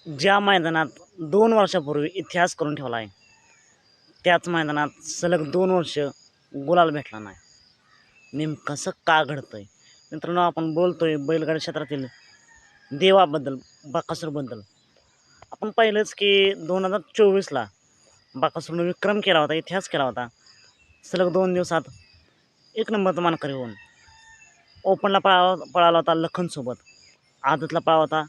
ज्या मैदानात 2 वर्षापूर्वी इतिहास करून ठेवला आहे, त्याच मैदानात सलग 2 वर्ष गुलाल भेटला नाही. नेमकं असं का घडतंय? मित्रांनो, आपण बोलतोय बैलगाडी क्षेत्रातील देवाबद्दल, बकासूरबद्दल. आपण पाहिलंच की 2024ला बकासूरनं विक्रम केला होता, इतिहास केला होता. सलग 2 दिवसात एक नंबरचा मानकरी होऊन ओपनला पळाला होता लखनसोबत, आदतला पळाला होता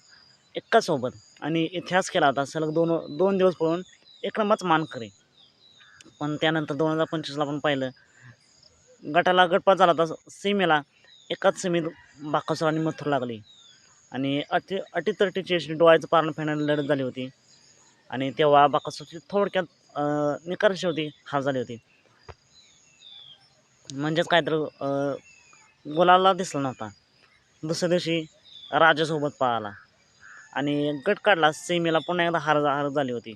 एक्कासोबत आणि इतिहास केला होता. सलग 2 दिवस पळून एक नंबरचा मानकरी. पण त्यानंतर 2025ला आपण पाहिलं, गटाला गटपास झाला होता. सीमेला एकाच सीमेत बकासूर आणि मथुर लागली आणि अटीतटीची अशी डोळ्याचं पारणं फेडणारी लढत झाली होती आणि तेव्हा बकासूरची थोडक्यात निकराशी होती, हार झाली होती. म्हणजेच काय तर गुलाला दिसला नव्हता. दुसऱ्या दिवशी राजासोबत पळाला आणि गट काढला. सीमेला पुन्हा एकदा हार झाली होती.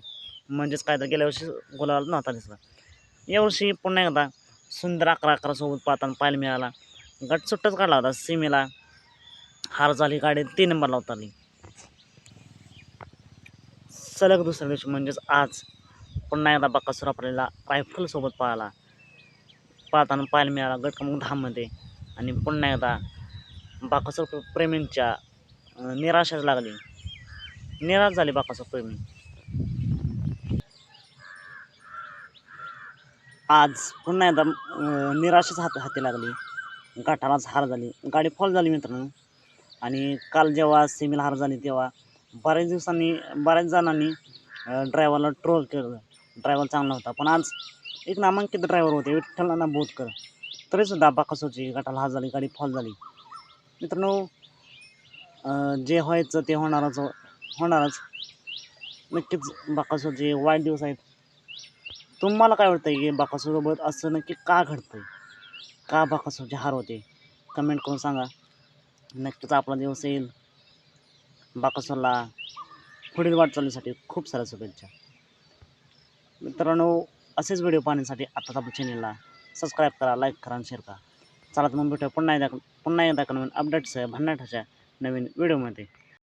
म्हणजेच काय तर गेल्या वर्षी गुलाल नव्हता दिसला. यावर्षी पुन्हा एकदा सुंदर 11-11 सोबत पळताना पाहायला मिळाला. गट सुट्टाच काढला होता. सीमेला हार झाली, गाडी 3 नंबरला उतरली. सलग दुसऱ्या दिवशी म्हणजेच आज पुन्हा एकदा बकासूर आपल्याला रायफलसोबत पळताना पाहायला मिळाला गट क्रमांक 10मध्ये आणि पुन्हा एकदा बकासूर प्रेमींच्या निराशाच लागली. निराश झाले बकासूर प्रेमी. आज पुन्हा एकदा निराशाच हाती लागली. गटालाच हार झाली, गाडी फॉल झाली मित्रांनो. आणि काल जेव्हा सेमीला हार झाली तेव्हा बऱ्याच जणांनी ड्रायव्हरला ट्रोल केलं. ड्रायव्हर चांगला होता, पण आज एक नामांकित ड्रायव्हर होते विठ्ठल नाना बोधकर, तरीसुद्धा बकासूरची गटाला हार झाली, गाडी फॉल झाली. मित्रांनो, जे व्हायचं ते होणारच. नक्कीच बकासूरचे वाईट दिवस आहेत. तुम्हाला काय वाटतंय की बकासूरसोबत असं नक्की का घडतंय? का बकासूरची हार होते? कमेंट करून सांगा. नक्कीच आपला दिवस येईल. बकासूरला पुढील वाटचालीसाठी खूप साऱ्या शुभेच्छा. मित्रांनो, असेच व्हिडिओ पाहण्यासाठी आताच आपल्या चॅनलला सबस्क्राईब करा, लाईक करा आणि शेअर करा. चला तर मग भेटूया पुन्हा एकदा नवीन अपडेट्ससह भन्नाटाच्या नवीन व्हिडिओमध्ये.